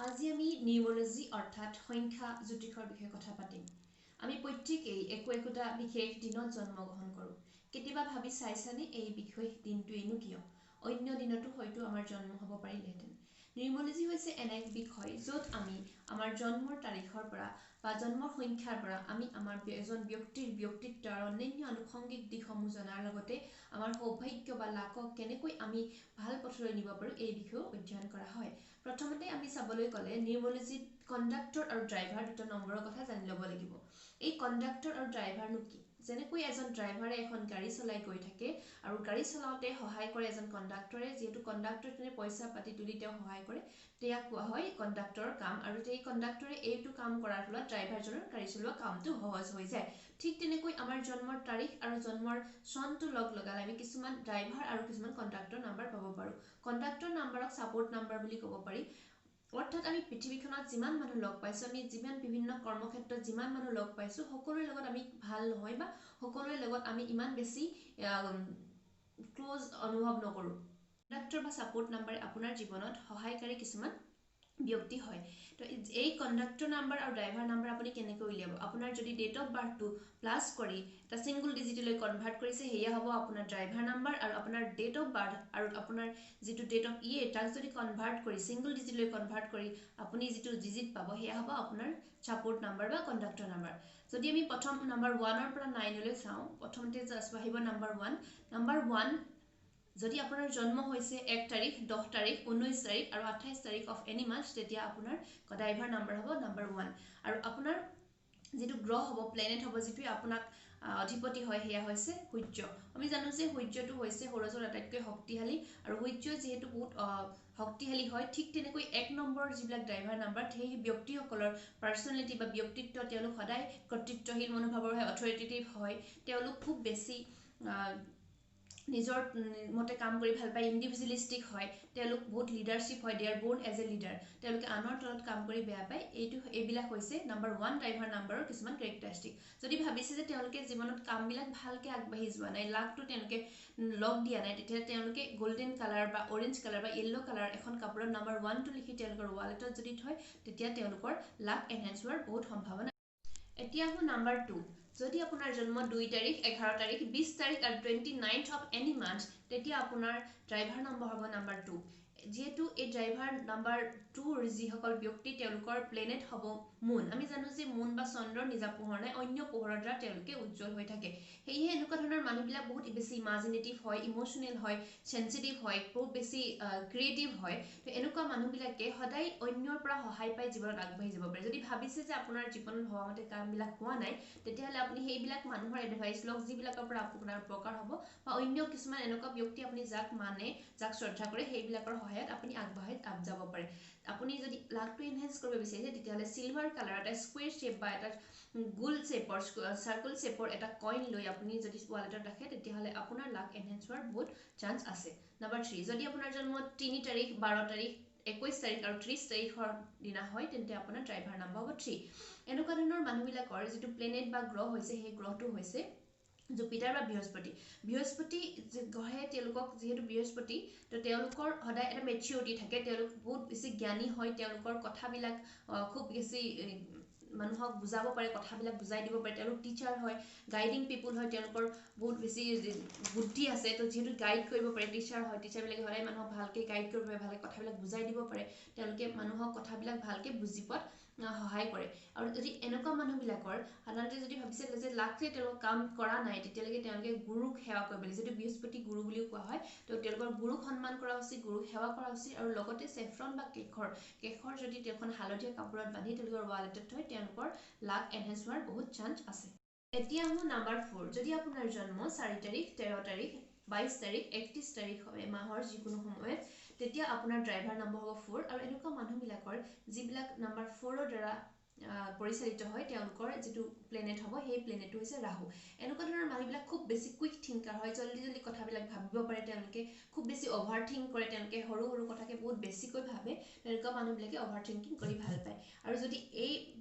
আজি আমি নিউমোলজি অৰ্থাৎ সংখ্যা জ্যোতিষৰ বিষয়ে কথা পাতিম। আমি প্ৰত্যেকেই একোটা বিশেষ দিনত জন্মগ্ৰহণ কৰোঁ। কেতিয়াবা ভাবি চাইছানে এই বিশেষ দিনটোৱেনো কিয়? অন্য দিনতো হয়তো আমাৰ জন্ম হ'ব পাৰিলেহেঁতেন। নিউমোলজি হৈছে এনে এক বিষয় য'ত আমি আমাৰ জন্মৰ তাৰিখৰ পৰা বা জন্মৰ সংখ্যাৰ পৰা আমি আমাৰ এজন ব্যক্তিৰ ব্যক্তিত্ব আৰু অন্যান্য আনুষংগিক দিশসমূহ জনাৰ লগতে আমাৰ সৌভাগ্য বা লাকক কেনেকৈ আমি ভাল পথলৈ নিব পাৰোঁ এই বিষয়েও অধ্যয়ন কৰা হয়। প্ৰথমতে আমি চাবলৈ গ'লে নিউমোলজিত কণ্ডাক্টৰ আৰু ড্ৰাইভাৰ দুটা নম্বৰৰ কথা জানি ল'ব লাগিব। এই কণ্ডাক্টৰ আৰু ড্ৰাইভাৰনো কি? যেনেকৈ এজন ড্ৰাইভাৰে এখন গাড়ী চলাই গৈ থাকে আৰু গাড়ী চলাওঁতে সহায় কৰে এজন কণ্ডাক্টৰে, যিহেতু কণ্ডাক্টৰে পইচা পাতি তুলি তেওঁ সহায় কৰে, তেওঁক কোৱা হয় কণ্ডাক্টৰৰ কাম। আৰু এই কণ্ডাক্টৰে এইটো কাম কৰাৰ ফলত ড্ৰাইভাৰজনৰ গাড়ী চলোৱা কামটো সহজ হৈ যায়। ঠিক তেনেকৈ আমাৰ জন্মৰ তাৰিখ আৰু জন্মৰ চনটো লগালে আমি কিছুমান ড্ৰাইভাৰ আৰু কিছুমান কণ্ডাক্টৰ নাম্বাৰ পাব পাৰোঁ। কণ্ডাক্টৰ নাম্বাৰক ছাপোৰ্ট নাম্বাৰ বুলি ক'ব পাৰি। অৰ্থাৎ আমি পৃথিৱীখনত যিমান মানুহ লগ পাইছোঁ, আমি যিমান বিভিন্ন কৰ্মক্ষেত্ৰত যিমান মানুহ লগ পাইছোঁ, সকলোৰে লগত আমি ভাল নহয় বা সকলোৰে লগত আমি ইমান বেছি ক্ল'জ অনুভৱ নকৰোঁ। কণ্ডাক্টৰ বা ছাপোৰ্ট নাম্বাৰে আপোনাৰ জীৱনত সহায়কাৰী কিছুমান ব্যক্তি হয়। তো এই কণ্ডাক্টৰ নাম্বাৰ আৰু ড্ৰাইভাৰ নাম্বাৰ আপুনি কেনেকৈ উলিয়াব? আপোনাৰ যদি ডেট অফ বাৰ্থটো প্লাছ কৰি এটা ছিংগুল ডিজিটলৈ কনভাৰ্ট কৰিছে, সেয়া হ'ব আপোনাৰ ড্ৰাইভাৰ নাম্বাৰ। আৰু আপোনাৰ ডেট অফ বাৰ্থ আৰু আপোনাৰ যিটো ডেট অফ ইয়েৰ তাক যদি কনভাৰ্ট কৰি ছিংগুল ডিজিটলৈ কনভাৰ্ট কৰি আপুনি যিটো ডিজিট পাব, সেয়া হ'ব আপোনাৰ ছাপোৰ্ট নাম্বাৰ বা কণ্ডাক্টৰ নাম্বাৰ। যদি আমি প্ৰথম নাম্বাৰ 1ৰ পৰা 9লৈ চাওঁ, প্ৰথমতে জাষ্ট আহিব নাম্বাৰ 1। নাম্বাৰ 1 যদি আপোনাৰ জন্ম হৈছে 1 তাৰিখ, 10 তাৰিখ, 19 তাৰিখ আৰু 28 তাৰিখ অফ এনি মান্থ, তেতিয়া আপোনাৰ ড্ৰাইভাৰ নাম্বাৰ হ'ব নাম্বাৰ 1। আৰু আপোনাৰ যিটো গ্ৰহ হ'ব, প্লেনেট হ'ব, যিটোৱে আপোনাক অধিপতি হয়, সেয়া হৈছে সূৰ্য। আমি জানো যে সূৰ্যটো হৈছে সৌৰজগতৰ আটাইতকৈ শক্তিশালী, আৰু সূৰ্য যিহেতু বহুত শক্তিশালী হয়, ঠিক তেনেকৈ 1 নম্বৰ যিবিলাক ড্ৰাইভাৰ নাম্বাৰ, সেই ব্যক্তিসকলৰ পাৰ্চনেলিটি বা ব্যক্তিত্ব, তেওঁলোক সদায় কৰ্তৃত্বশীল মনোভাৱৰ হয়, অথৰিটেটিভ হয়। তেওঁলোক খুব বেছি নিজৰ মতে কাম কৰি ভাল পায়, ইণ্ডিভিজুৱেলিষ্টিক হয়। তেওঁলোক বহুত লিডাৰশ্বিপ হয়, they are born as a leader. তেওঁলোকে আনৰ তলত কাম কৰি বেয়া পায়। এইবিলাক হৈছে নাম্বাৰ 1 ড্ৰাইভাৰ নাম্বাৰৰ কিছুমান কেৰেক্টাৰিষ্টিক। যদি ভাবিছে যে তেওঁলোকে জীৱনত কামবিলাক ভালকৈ আগবাঢ়ি যোৱা নাই, লাকটো তেওঁলোকে লগ দিয়া নাই, তেতিয়াহ'লে তেওঁলোকে গল্ডেন কালাৰ বা অৰেঞ্জ কালাৰ বা য়েল্ল' কালাৰ এখন কাপোৰত নাম্বাৰ 1টো লিখি তেওঁলোকৰ ৱালেটত যদি থয়, তেতিয়া তেওঁলোকৰ লাক এনহেঞ্চ হোৱাৰ বহুত সম্ভাৱনা। এতিয়া আহোঁ নাম্বাৰ 2। যদি আপোনাৰ জন্ম 2 তাৰিখ, 11 তাৰিখ, 20 তাৰিখ আৰু 29th অফ এনি মান্থ, তেতিয়া আপোনাৰ ড্ৰাইভাৰ নম্বৰ হ'ব নাম্বাৰ 2। যিহেতু এই ড্ৰাইভাৰ নাম্বাৰ 2ৰ যিসকল ব্যক্তি, তেওঁলোকৰ প্লেনেট হ'ব মুন। আমি জানো যে মুন বা চন্দ্ৰৰ নিজা পোহৰ নাই, অন্য পোহৰৰ দ্বাৰা তেওঁলোকে উজ্জ্বল হৈ থাকে। সেয়েহে এনেকুৱা ধৰণৰ মানুহবিলাক বহুত বেছি ইমাজিনেটিভ হয়, ইম'চনেল হয়, চেঞ্চিটিভ হয়, বহুত বেছি ক্ৰিয়েটিভ হয়। তো এনেকুৱা মানুহবিলাকে সদায় অন্যৰ পৰা সহায় পাই জীৱনত আগবাঢ়ি যাব পাৰে। যদি ভাবিছে যে আপোনাৰ জীৱনত হোৱা মতে কামবিলাক হোৱা নাই, তেতিয়াহ'লে আপুনি সেইবিলাক মানুহৰ এডভাইচ লওক, যিবিলাকৰ পৰা আপোনাৰ উপকাৰ হ'ব, বা অন্য কিছুমান এনেকুৱা ব্যক্তি আপুনি যাক মানে, যাক শ্ৰদ্ধা কৰে, সেইবিলাকৰ সহায়ত আপুনি আগবাঢ়ি যাব পাৰে। আপুনি যদি লাকটো এনহেঞ্চ কৰিব বিচাৰিছে, তেতিয়াহ'লে চিলভাৰ কালাৰ এটা স্কুৱেৰ শ্বেপ বা এটা গোল শ্বেপৰ, চাৰ্কুল শ্বেপৰ এটা কইন লৈ আপুনি যদি ৱালেটত ৰাখে, তেতিয়াহ'লে আপোনাৰ লাক এনহেঞ্চ হোৱাৰ বহুত চান্স আছে। নাম্বাৰ 3, যদি আপোনাৰ জন্ম 3 তাৰিখ, 12 তাৰিখ, 21 তাৰিখ আৰু 30 তাৰিখৰ দিনা হয়, তেন্তে আপোনাৰ ড্ৰাইভাৰ নাম্বাৰ হ'ব 3। এনেকুৱা ধৰণৰ মানুহবিলাকৰ যিটো প্লেনেট বা গ্ৰহ হৈছে, সেই গ্ৰহটো হৈছে জুপিটাৰ বা বৃহস্পতি। বৃহস্পতি গ্ৰহে তেওঁলোকক, যিহেতু বৃহস্পতি, তো তেওঁলোকৰ সদায় এটা মেচিউৰিটি থাকে। তেওঁলোক বহুত বেছি জ্ঞানী হয়, তেওঁলোকৰ কথাবিলাক খুব বেছি মানুহক বুজাব পাৰে, কথাবিলাক বুজাই দিব পাৰে। তেওঁলোক টিচাৰ হয়, গাইডিং পিপুল হয়, তেওঁলোকৰ বহুত বেছি বুদ্ধি আছে। তো যিহেতু গাইড কৰিব পাৰে, টিচাৰ হয়, টিচাৰবিলাকে সদায় মানুহক ভালকৈ গাইড কৰিব পাৰে, ভালকৈ কথাবিলাক বুজাই দিব পাৰে। তেওঁলোকে মানুহক কথাবিলাক ভালকৈ বুজি পোৱাত সহায় কৰে। আৰু যদি এনেকুৱা মানুহবিলাকৰ সাধাৰণতে যদি ভাবিছে যে লাকে তেওঁলোকৰ কাম কৰা নাই, তেতিয়ালৈকে তেওঁলোকে গুৰুক সেৱা কৰিব লাগে। যিহেতু বৃহস্পতি গুৰু বুলিও কোৱা হয়, তো তেওঁলোকৰ গুৰুক সন্মান কৰা উচিত, গুৰুক সেৱা কৰা উচিত। আৰু লগতে চেফ্ৰন বা কেশৰ যদি এখন হালধীয়া কাপোৰত বান্ধি তেওঁলোকৰ ৱালেটত থয়, তেওঁলোকৰ লাক এনহেঞ্চ হোৱাৰ বহুত চান্স আছে। এতিয়া আহোঁ নাম্বাৰ 4। যদি আপোনাৰ জন্ম 4 তাৰিখ, 13 তাৰিখ, 22 তাৰিখ, 31 তাৰিখ মাহৰ যিকোনো সময়ত, তেতিয়া আপোনাৰ ড্ৰাইভাৰ নম্বৰ হ'ব 4। আৰু এনেকুৱা মানুহবিলাকৰ যিবিলাক নাম্বাৰ 4ৰ দ্বাৰা পৰিচালিত হয় তেওঁলোকৰ যিটো প্লেনেট হ'ব সেই প্লেনেটটো হৈছে ৰাহু এনেকুৱা ধৰণৰ মানুহবিলাক খুব বেছি কুইক থিংকাৰ হয় জল্দি জল্দি কথাবিলাক ভাবিব পাৰে তেওঁলোকে খুব বেছি অভাৰ থিংক কৰে তেওঁলোকে সৰু সৰু কথাকে বহুত বেছিকৈ ভাবে তেনেকুৱা মানুহবিলাকে অভাৰ থিংকিং কৰি ভাল পায় আৰু যদি এই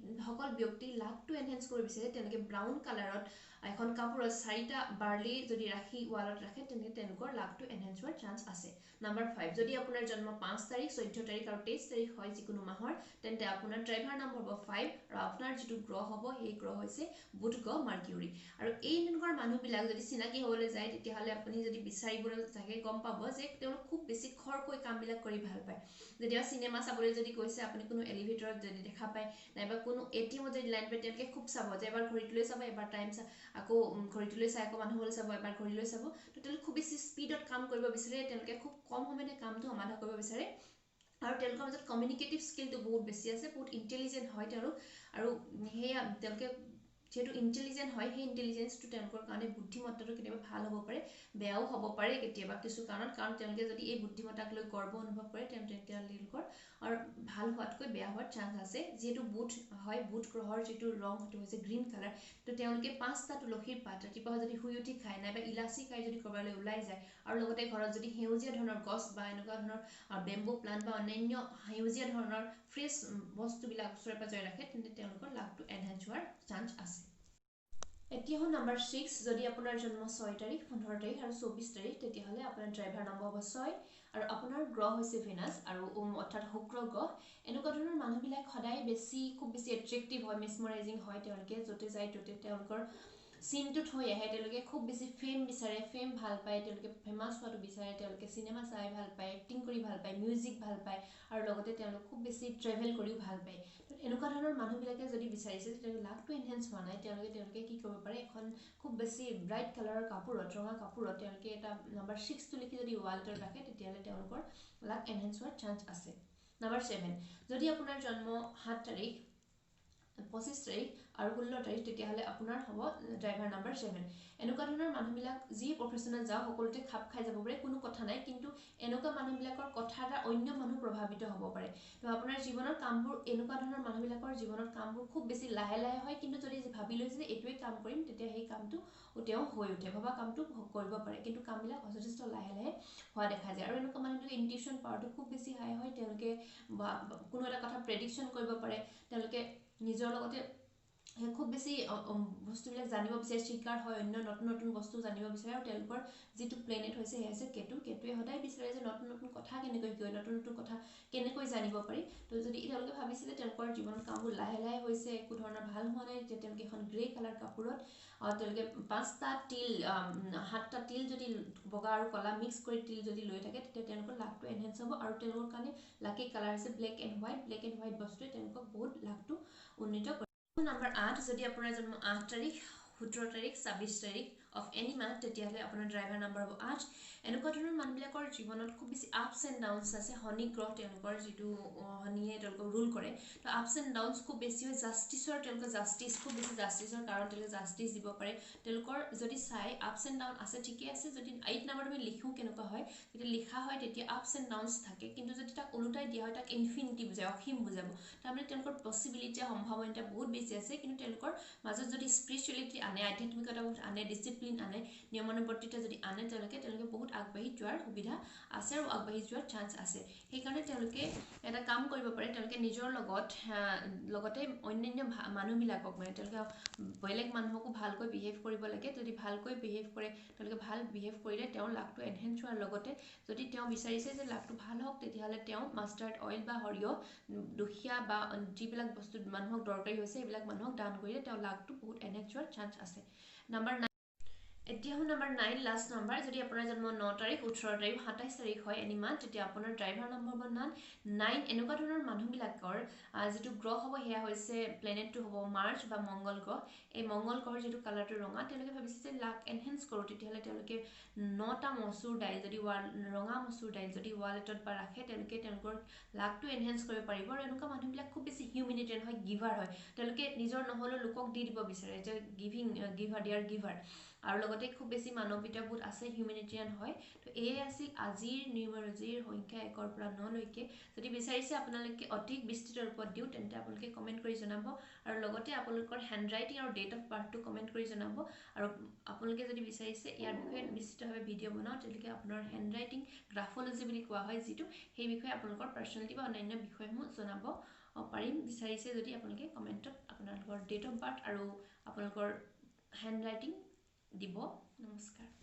সকল ব্যক্তি লাকটো এনহেঞ্চ কৰিব বিচাৰে তেওঁলোকে ব্ৰাউন কালাৰত এখন কাপোৰত 4টা বাৰ্লি যদি ৰাখি ৱালত ৰাখে তেন্তে তেওঁলোকৰ লাকটো এনহেঞ্চ হোৱাৰ চান্স আছে নাম্বাৰ 5 যদি আপোনাৰ জন্ম 5 তাৰিখ 14 তাৰিখ আৰু 23 তাৰিখ হয় যিকোনো মাহৰ তেন্তে আপোনাৰ ড্ৰাইভাৰ নম্বৰ হ'ব 5 আৰু আপোনাৰ যিটো গ্ৰহ হ'ব সেই গ্ৰহ হৈছে বুধ গ্ৰহ মাৰ্কিউৰি আৰু এই তেনেকুৱা মানুহবিলাক যদি চিনাকি হ'বলৈ যায় তেতিয়াহ'লে আপুনি যদি বিচাৰিবলৈ থাকে গম পাব যে তেওঁলোক খুব বেছি খৰকৈ কামবিলাক কৰি ভাল পায় যেতিয়া চিনেমা চাবলৈ যদি গৈছে আপুনি কোনো এলিভেটৰত যদি দেখা পায় নাইবা কোনো এটিএমত যদি লাইন পায় তেওঁলোকে খুব চাব যে এবাৰ ঘড়ীটোলৈ চাব এবাৰ টাইম আকৌ ঘড়ীটোলৈ চাই আকৌ মানুহলৈ চাব এবাৰ ঘড়ীলৈ চাব তো তেওঁলোকে খুব বেছি স্পীডত কাম কৰিব বিচাৰে তেওঁলোকে খুব কম সময়তে কামটো সমাধা কৰিব বিচাৰে আৰু তেওঁলোকৰ মাজত কমিউনিকেটিভ স্কিলটো বহুত বেছি আছে বহুত ইণ্টেলিজেণ্ট হয় তেওঁলোক আৰু সেয়া তেওঁলোকে যিহেতু ইণ্টেলিজেণ্ট হয় সেই ইণ্টেলিজেঞ্চটো তেওঁলোকৰ কাৰণে বুদ্ধিমত্তাটো কেতিয়াবা ভাল হ'ব পাৰে বেয়াও হ'ব পাৰে কেতিয়াবা কিছু কাৰণত কাৰণ তেওঁলোকে যদি এই বুদ্ধিমত্তাক লৈ গৰ্ব অনুভৱ কৰে তেন্তে তেওঁলোকৰ আৰু ভাল হোৱাতকৈ বেয়া হোৱাৰ চান্স আছে যিহেতু বুধ হয় বুধ গ্ৰহৰ যিটো ৰং সেইটো হৈছে গ্ৰীণ কালাৰ তো তেওঁলোকে 5টা তুলসীৰ পাত ৰাতিপুৱা যদি শুই উঠি খায় নাইবা ইলাচি খাই যদি ক'ৰবালৈ ওলাই যায় আৰু লগতে ঘৰত যদি সেউজীয়া ধৰণৰ গছ বা এনেকুৱা ধৰণৰ বেম্বু প্লান্ট বা অন্যান্য সেউজীয়া ধৰণৰ ফ্ৰেছ বস্তুবিলাক ওচৰে পাজৰে ৰাখে তেন্তে তেওঁলোকৰ লাভটো এনহেঞ্চ হোৱাৰ চান্স আছে এতিয়া হ'ল নাম্বাৰ 6 যদি আপোনাৰ জন্ম 6 তাৰিখ 15 তাৰিখ আৰু 24 তাৰিখ তেতিয়াহ'লে আপোনাৰ ড্ৰাইভাৰ নম্বৰ হ'ব 6 আৰু আপোনাৰ গ্ৰহ হৈছে ভেনাছ আৰু অৰ্থাৎ শুক্ৰ গ্ৰহ এনেকুৱা ধৰণৰ মানুহবিলাক সদায় খুব বেছি এট্ৰেক্টিভ হয় মেছমৰাইজিং হয় তেওঁলোকে য'তে যায় ত'তে তেওঁলোকৰ চিনটোত হৈ আহে তেওঁলোকে খুব বেছি ফেম বিচাৰে ফেম ভাল পায় তেওঁলোকে ফেমাছ হোৱাটো বিচাৰে তেওঁলোকে চিনেমা চাই ভাল পায় এক্টিং কৰি ভাল পায় মিউজিক ভাল পায় আৰু লগতে তেওঁলোক খুব বেছি ট্ৰেভেল কৰিও ভাল পায় এনেকুৱা ধৰণৰ মানুহবিলাকে যদি বিচাৰিছে যে লাকটো এনহেঞ্চ হোৱা নাই তেওঁলোকে কি কৰিব পাৰে এখন খুব বেছি ব্ৰাইট কালাৰৰ কাপোৰত ৰঙা কাপোৰত তেওঁলোকে এটা নাম্বাৰ 6টো লিখি যদি ৱালটোত ৰাখে তেতিয়াহ'লে তেওঁলোকৰ লাক এনহেঞ্চ হোৱাৰ চান্স আছে নাম্বাৰ 7 যদি আপোনাৰ জন্ম 7 তাৰিখ 25 তাৰিখ আৰু 16 তাৰিখ তেতিয়াহ'লে আপোনাৰ হ'ব ড্ৰাইভাৰ নাম্বাৰ 7 এনেকুৱা ধৰণৰ মানুহবিলাক যি প্ৰফেশ্যনেল যাওক সকলোতে খাপ খাই যাব পাৰে কোনো কথা নাই কিন্তু এনেকুৱা মানুহবিলাকৰ কথা এটা অন্য মানুহ প্ৰভাৱিত হ'ব পাৰে তো আপোনাৰ জীৱনৰ কামবোৰ এনেকুৱা ধৰণৰ মানুহবিলাকৰ জীৱনত কামবোৰ খুব বেছি লাহে লাহে হয় কিন্তু যদি ভাবি লৈছে যে এইটোৱে কাম কৰিম তেতিয়া সেই কামটো তেওঁ হৈ উঠে ভবা কামটো কৰিব পাৰে কিন্তু কামবিলাক যথেষ্ট লাহে লাহে হোৱা দেখা যায় আৰু এনেকুৱা মানুহবিলাকৰ ইনটিউশ্যন পাৱাৰটো খুব বেছি হাই হয় তেওঁলোকে কোনো এটা কথা প্ৰেডিকশ্যন কৰিব পাৰে তেওঁলোকে নিজৰ লগতে খুব বেছি বস্তুবিলাক জানিব বিচাৰে চিকাৰ হয় অন্য নতুন নতুন বস্তু জানিব বিচাৰে আৰু তেওঁলোকৰ যিটো প্লেনেট হৈছে সেয়া হৈছে কেতুৱে সদায় বিচাৰে যে নতুন নতুন কথা কেনেকৈ কয় নতুন নতুন কথা কেনেকৈ জানিব পাৰি তো যদি তেওঁলোকে ভাবিছিলে তেওঁলোকৰ জীৱনত কামবোৰ লাহে লাহে হৈছে একো ধৰণৰ ভাল হোৱা নাই তেতিয়া তেওঁলোকে এখন গ্ৰে কালাৰ কাপোৰত তেওঁলোকে 5টা তিল 7টা তিল যদি বগা আৰু কলা মিক্স কৰি তিল যদি লৈ থাকে তেতিয়া তেওঁলোকৰ লাকটো এনহেঞ্চ হ'ব আৰু তেওঁলোকৰ কাৰণে লাকি কালাৰ হৈছে ব্লেক এণ্ড হোৱাইট বস্তুৱে তেওঁলোকক বহুত লাকটো উন্নীত কৰে নাম্বাৰ 8 যদি আপোনাৰ জন্ম 8 তাৰিখ 17 তাৰিখ 26 তাৰিখ অফ এনি মান্থ তেতিয়াহ'লে আপোনাৰ ড্ৰাইভাৰ নাম্বাৰ হ'ব 8 এনেকুৱা ধৰণৰ মানুহবিলাকৰ জীৱনত খুব বেছি আপছ এণ্ড ডাউনছ আছে শনি গ্ৰহ তেওঁলোকৰ যিটো শনিয়ে তেওঁলোকক ৰুল কৰে তো আপছ এণ্ড ডাউনছ খুব বেছি হয় তেওঁলোকৰ জাষ্টিছ খুব বেছি জাষ্টিছৰ কাৰণ তেওঁলোকে জাষ্টিছ দিব পাৰে তেওঁলোকৰ যদি চাই আপছ এণ্ড ডাউন আছে ঠিকে আছে যদি 8 নাম্বাৰটো আমি লিখোঁ কেনেকুৱা হয় যেতিয়া লিখা হয় তেতিয়া আপছ এণ্ড ডাউনছ থাকে কিন্তু যদি তাক ওলোটাই দিয়া হয় তাক ইনফিনিটি বুজায় অসীম বুজাব তাৰমানে তেওঁলোকৰ পচিবিলিটি সম্ভাৱনা বহুত বেছি আছে কিন্তু তেওঁলোকৰ মাজত যদি স্পিৰিচুৱেলিটি আনে আধ্যাত্মিকতা আনে ডিচিপ্লিন আনে নিয়মানুবৰ্তিতা যদি আনে তেওঁলোকে বহুত আগবাঢ়ি যোৱাৰ সুবিধা আছে আৰু আগবাঢ়ি যোৱাৰ চান্স আছে সেইকাৰণে তেওঁলোকে এটা কাম কৰিব পাৰে তেওঁলোকে নিজৰ লগতে অন্যান্য মানুহবিলাকক মানে তেওঁলোকে বেলেগ মানুহকো ভালকৈ বিহেভ কৰিব লাগে যদি ভালকৈ বিহেভ কৰে তেওঁলোকে ভাল বিহেভ কৰিলে তেওঁৰ লাকটো এনহেঞ্চ হোৱাৰ লগতে যদি তেওঁ বিচাৰিছে যে লাকটো ভাল হওক তেতিয়াহ'লে তেওঁ মাষ্টাৰ্ড অইল বা সৰিয়হ দুখীয়া বা যিবিলাক বস্তু মানুহক দৰকাৰী হৈছে সেইবিলাক মানুহক দান কৰিলে তেওঁ লাকটো বহুত এনহেঞ্চ হোৱাৰ চান্স আছে নাম্বাৰ 9 এতিয়া হ'ল নাম্বাৰ 9 লাষ্ট নাম্বাৰ যদি আপোনাৰ জন্ম 9 তাৰিখ 18 তাৰিখ 27 তাৰিখ হয় এনি মান্থ তেতিয়া আপোনাৰ ড্ৰাইভাৰ নম্বৰ হ'ব 9 এনেকুৱা ধৰণৰ মানুহবিলাকৰ যিটো গ্ৰহ হ'ব সেয়া হৈছে প্লেনেটটো হ'ব মাৰ্চ বা মংগল গ্ৰহ এই মংগল গ্ৰহৰ যিটো কালাৰটো ৰঙা তেওঁলোকে ভাবিছে যে লাক এনহেঞ্চ কৰোঁ তেতিয়াহ'লে তেওঁলোকে 9টা মচুৰ দাইল যদি ৰঙা মচুৰ দাইল যদি ৱালেটত বা ৰাখে তেওঁলোকৰ লাকটো এনহেঞ্চ কৰিব পাৰিব আৰু এনেকুৱা মানুহবিলাক খুব বেছি হিউমেনিটেৰিয়ান হয় গিভাৰ হয় তেওঁলোকে নিজৰ নহ'লেও লোকক দি দিব বিচাৰে যে গিভাৰ আৰু লগতে খুব বেছি মানৱীয়তাবোধ আছে, হিউমেনিটেৰিয়ান হয়। তো এয়ে আছিল আজিৰ নিউমাৰলজিৰ সংখ্যা 1ৰ পৰা 9 লৈকে। যদি বিচাৰিছে আপোনালোকে অধিক বিস্তৃত ৰূপত দিওঁ তেন্তে আপোনালোকে কমেণ্ট কৰি জনাব, আৰু লগতে আপোনালোকৰ হেণ্ড ৰাইটিং আৰু ডেট অফ বাৰ্থটো কমেণ্ট কৰি জনাব। আৰু আপোনালোকে যদি বিচাৰিছে ইয়াৰ বিষয়ে বিস্তৃতভাৱে ভিডিঅ' বনাওঁ, তেনেকৈ আপোনাৰ হেণ্ড ৰাইটিং গ্ৰাফলজি বুলি কোৱা হয় যিটো, সেই বিষয়ে আপোনালোকৰ পাৰ্চনেলিটি বা অন্যান্য বিষয়সমূহ জনাব পাৰিম। বিচাৰিছে যদি আপোনালোকে কমেণ্টত আপোনালোকৰ ডেট অফ বাৰ্থ আৰু আপোনালোকৰ হেণ্ড ৰাইটিং দিব। নমস্কাৰ।